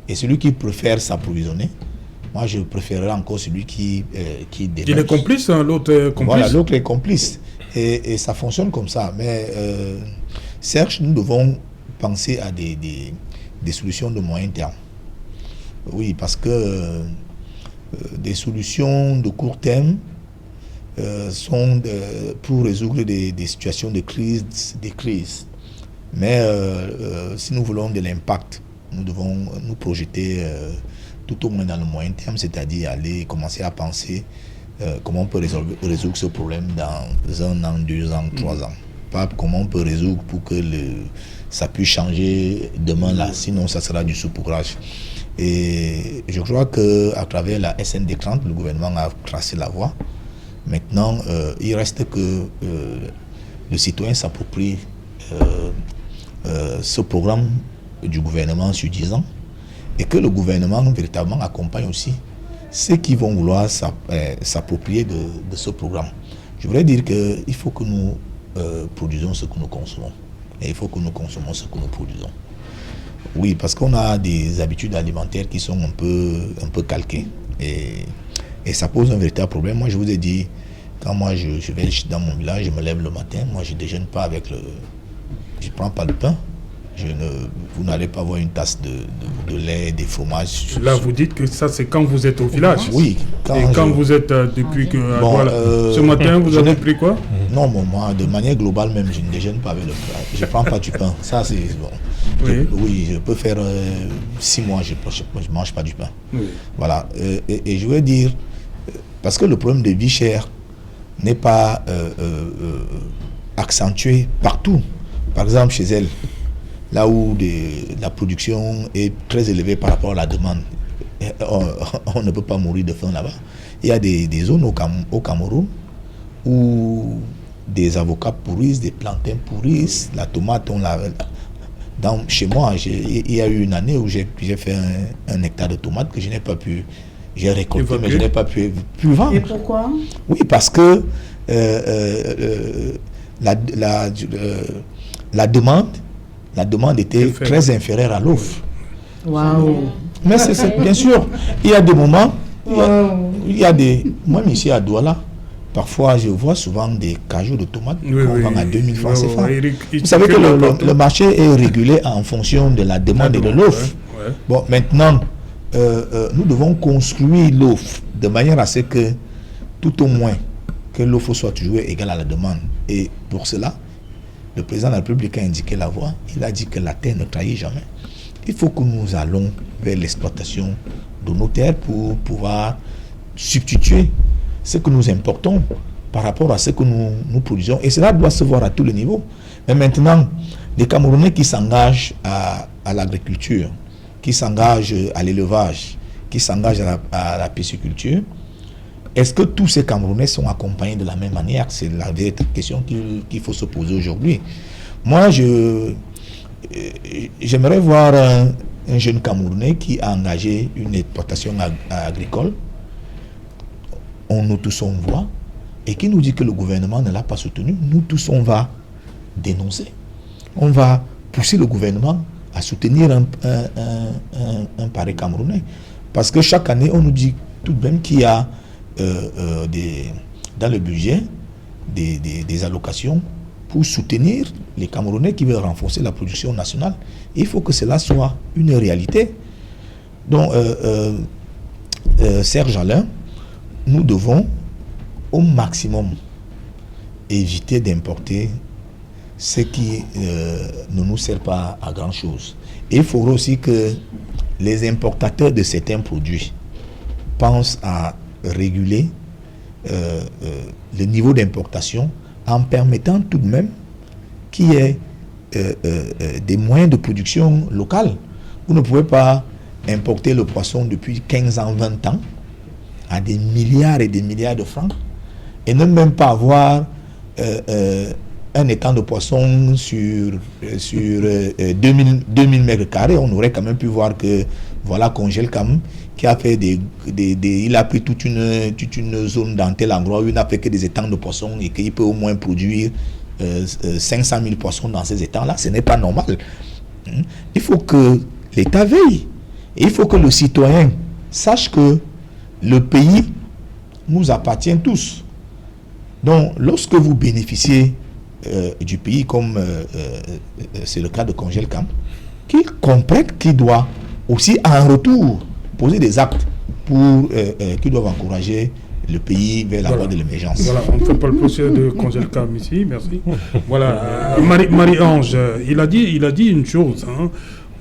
et celui qui préfère s'approvisionner, moi je préférerais encore celui qui dénonce. Il est complice, hein, l'autre est complice. Voilà, l'autre est complice. Et ça fonctionne comme ça. Mais Serge, nous devons penser à des solutions de moyen terme. Oui, parce que des solutions de court terme sont pour résoudre des situations de crise, des crises. Mais si nous voulons de l'impact, nous devons nous projeter tout au moins dans le moyen terme, c'est-à-dire commencer à penser comment on peut résoudre ce problème dans 1 an, 2 ans, 3 ans. Pas comment on peut résoudre pour que ça puisse changer demain là, sinon ça sera du saupoudrage. Et je crois qu'à travers la SND 30, le gouvernement a tracé la voie. Maintenant, il reste que le citoyen s'approprie ce programme du gouvernement sur 10 ans et que le gouvernement véritablement accompagne aussi ceux qui vont vouloir s'approprier de ce programme. Je voudrais dire qu'il faut que nous produisons ce que nous consommons et il faut que nous consommons ce que nous produisons. Oui, parce qu'on a des habitudes alimentaires qui sont un peu calquées et ça pose un véritable problème. Moi, je vous ai dit, quand moi je vais dans mon village, je me lève le matin, moi je ne déjeune pas avec je ne prends pas le pain. Vous n'allez pas avoir une tasse de lait, des fromages. Là, vous dites que ça, c'est quand vous êtes au village. Oui. Quand vous êtes depuis que... Bon, voilà. Ce matin, vous avez pris quoi? Non, moi, de manière globale même, je ne déjeune pas avec le pain. Je ne prends pas du pain. Ça, c'est... Bon. Oui. Je peux faire 6 mois, je ne mange pas du pain. Oui. Voilà. Et je veux dire, parce que le problème de vie chère n'est pas accentué partout. Par exemple, chez elle, là où la production est très élevée par rapport à la demande, on ne peut pas mourir de faim là-bas. Il y a des zones au Cameroun où des avocats pourrissent, des plantains pourrissent, la tomate, chez moi, il y a eu une année où j'ai fait un hectare de tomates que je n'ai pas pu, j'ai récolté, mais je n'ai pas pu vendre. Et pourquoi? Oui, parce que la demande était très inférieure à l'offre. Waouh! Mais bien sûr, il y a des moments, moi ici à Douala, parfois je vois souvent des cajots de tomates qu'on vend à 2000 francs CFA. Vous savez que le marché est régulé en fonction de la demande et de l'offre. Bon, maintenant, nous devons construire l'offre de manière à ce que, tout au moins, que l'offre soit toujours égale à la demande. Et pour cela, le président de la République a indiqué la voie. Il a dit que la terre ne trahit jamais. Il faut que nous allons vers l'exploitation de nos terres pour pouvoir substituer ce que nous importons par rapport à ce que nous produisons. Et cela doit se voir à tous les niveaux. Mais maintenant, les Camerounais qui s'engagent à l'agriculture, qui s'engagent à l'élevage, qui s'engagent à la pisciculture, est-ce que tous ces Camerounais sont accompagnés de la même manière? C'est la véritable question qu'il faut se poser aujourd'hui. Moi, j'aimerais voir un jeune Camerounais qui a engagé une exploitation agricole. Nous tous on voit, et qui nous dit que le gouvernement ne l'a pas soutenu. Nous tous on va dénoncer. On va pousser le gouvernement à soutenir un pareil Camerounais. Parce que chaque année, on nous dit tout de même qu'il y a dans le budget des allocations pour soutenir les Camerounais qui veulent renforcer la production nationale. Et il faut que cela soit une réalité. Donc, Serge Alain, nous devons au maximum éviter d'importer ce qui ne nous sert pas à grand chose. Et il faudra aussi que les importateurs de certains produits pensent à réguler le niveau d'importation en permettant tout de même qu'il y ait des moyens de production locale. Vous ne pouvez pas importer le poisson depuis 15 ans, 20 ans à des milliards et des milliards de francs et ne même pas avoir un étang de poisson sur 2000 mètres carrés. On aurait quand même pu voir que voilà Congelcam qui a fait il a pris toute une zone dans tel endroit où il n'a fait que des étangs de poissons et qu'il peut au moins produire 500 000 poissons dans ces étangs-là. Ce n'est pas normal. Il faut que l'État veille. Et il faut que le citoyen sache que le pays nous appartient tous. Donc, lorsque vous bénéficiez du pays, comme c'est le cas de Congelcam, qu'il comprenne qu'il doit aussi en retour poser des actes qui doivent encourager le pays vers la voie de l'émergence. Voilà, on ne fait pas le procès de Congelcam ici, merci. Voilà, Marie-Ange, il a dit une chose, hein.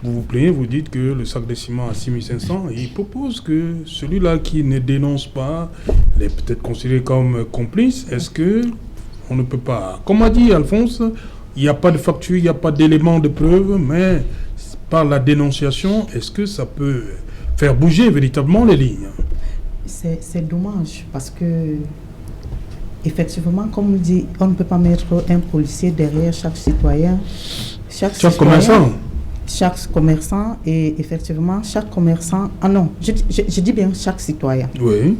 Vous vous plaignez, vous dites que le sac de ciment à 6500, et il propose que celui-là qui ne dénonce pas, il est peut-être considéré comme complice. Est-ce que on ne peut pas, comme a dit Alphonse, il n'y a pas de facture, il n'y a pas d'éléments de preuve, mais par la dénonciation, est-ce que ça peut faire bouger véritablement les lignes? C'est dommage parce que, effectivement, comme on dit, on ne peut pas mettre un policier derrière chaque citoyen. Chaque commerçant. Chaque commerçant et effectivement, chaque commerçant... Ah non, je dis bien chaque citoyen. Oui.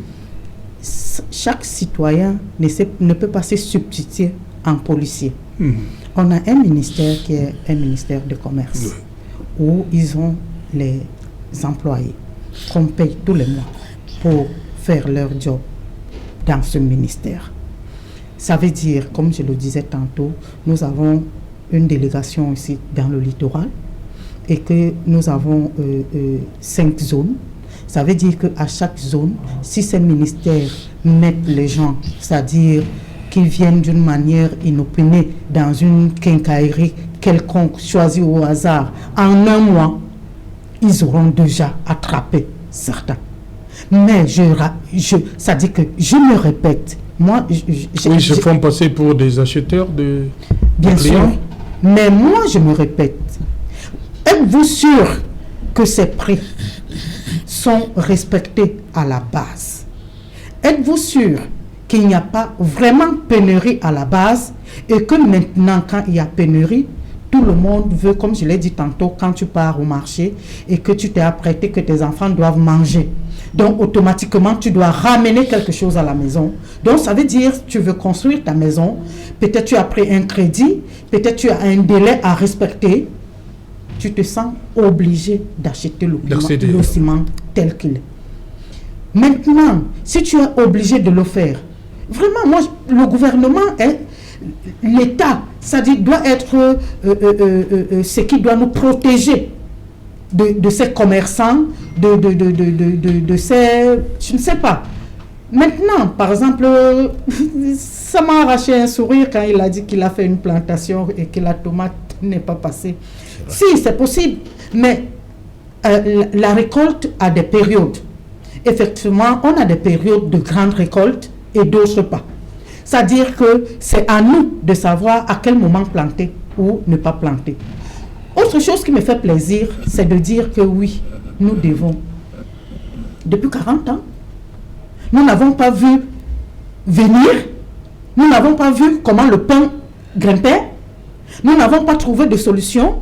Chaque citoyen ne peut pas se substituer en policier. On a un ministère qui est un ministère de commerce, où ils ont les employés qu'on paye tous les mois pour faire leur job dans ce ministère. Ça veut dire, comme je le disais tantôt, nous avons une délégation ici dans le littoral et que nous avons 5 zones. Ça veut dire qu'à chaque zone, si ces ministères mettent les gens, c'est-à-dire qu'ils viennent d'une manière inopinée dans une quincaillerie quelconque choisie au hasard, en un mois, ils auront déjà attrapé certains. Mais ça dit que je me répète. Moi, ils se font passer pour des acheteurs de bien clients. sûr. Mais moi, je me répète. Êtes-vous sûr que ces prix sont respectés à la base? Êtes-vous sûr qu'il n'y a pas vraiment pénurie à la base et que maintenant, quand il y a pénurie, tout le monde veut, comme je l'ai dit tantôt, quand tu pars au marché et que tu t'es apprêté que tes enfants doivent manger. Donc, automatiquement, tu dois ramener quelque chose à la maison. Donc, ça veut dire que tu veux construire ta maison. Peut-être tu as pris un crédit. Peut-être tu as un délai à respecter. Tu te sens obligé d'acheter le ciment tel qu'il est. Maintenant, si tu es obligé de le faire, vraiment, moi, le gouvernement, l'État, c'est-à-dire doit être ce qui doit nous protéger de ces commerçants, de ces... Je ne sais pas. Maintenant, par exemple, ça m'a arraché un sourire quand il a dit qu'il a fait une plantation et que la tomate n'est pas passée. Si, c'est possible, mais la récolte a des périodes. Effectivement, on a des périodes de grande récolte et d'autres pas. C'est-à-dire que c'est à nous de savoir à quel moment planter ou ne pas planter. Autre chose qui me fait plaisir, c'est de dire que oui, nous devons. Depuis 40 ans, nous n'avons pas vu venir, nous n'avons pas vu comment le pain grimpait, nous n'avons pas trouvé de solution.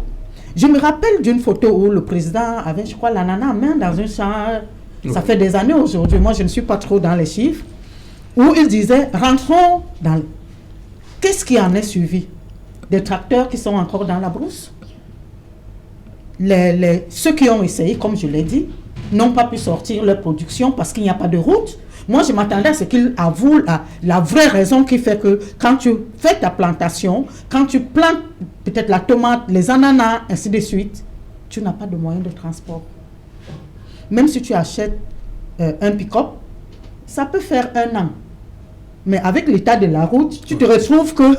Je me rappelle d'une photo où le président avait, je crois, l'ananas en main dans un champ. Ça fait des années aujourd'hui, moi je ne suis pas trop dans les chiffres, où il disait, rentrons dans... Qu'est-ce qui en est suivi? Des tracteurs qui sont encore dans la brousse. Ceux qui ont essayé, comme je l'ai dit, n'ont pas pu sortir leur production parce qu'il n'y a pas de route. Moi, je m'attendais à ce qu'il avoue la vraie raison qui fait que quand tu fais ta plantation, quand tu plantes peut-être la tomate, les ananas, ainsi de suite, tu n'as pas de moyen de transport. Même si tu achètes un pick-up, ça peut faire 1 an. Mais avec l'état de la route, tu te retrouves que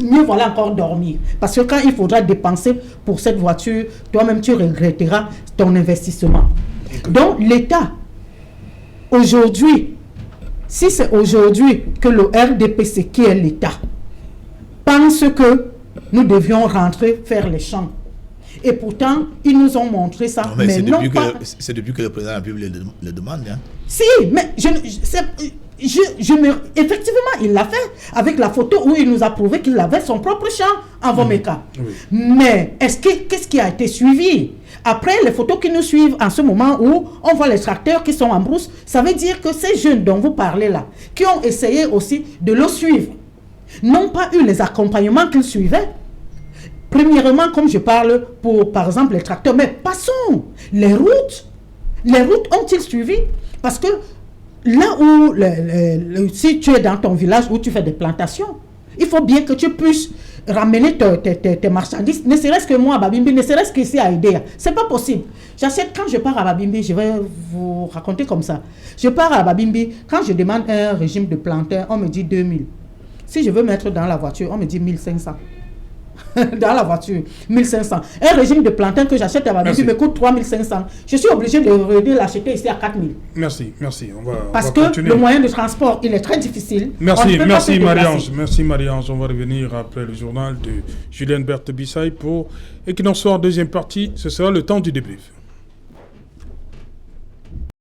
mieux voilà encore dormir. Parce que quand il faudra dépenser pour cette voiture, toi-même tu regretteras ton investissement. Donc l'État, aujourd'hui, si c'est aujourd'hui que le RDPC, qui est l'État, pense que nous devions rentrer faire les champs. Et pourtant, ils nous ont montré ça. Non, mais c'est depuis que le président de la République le demande. Hein. Si, mais effectivement, il l'a fait avec la photo où il nous a prouvé qu'il avait son propre champ en Vomeka. Oui. Mais qu'est-ce qui a été suivi? Après, les photos qui nous suivent en ce moment où on voit les tracteurs qui sont en brousse, ça veut dire que ces jeunes dont vous parlez là, qui ont essayé aussi de le suivre, n'ont pas eu les accompagnements qu'ils suivaient. Premièrement, comme je parle pour, par exemple, les tracteurs, mais passons, les routes ont-ils suivi? Parce que là où, si tu es dans ton village où tu fais des plantations, il faut bien que tu puisses ramener tes marchandises, ne serait-ce que moi à Babimbi, ne serait-ce qu'ici à Idéa. C'est pas possible. J'achète, quand je pars à Babimbi, je vais vous raconter comme ça. Je pars à Babimbi, quand je demande un régime de plantain, on me dit 2000. Si je veux mettre dans la voiture, on me dit 1500. Dans la voiture, 1500. Un régime de plantain que j'achète à Babimbi me coûte 3500. Je suis obligé de l'acheter ici à 4000. Merci. Parce que le moyen de transport, il est très difficile. Merci Marie-Ange. On va revenir après le journal de Julien Berthe Bissaï pour Equinox Soir, deuxième partie. Ce sera le temps du débrief.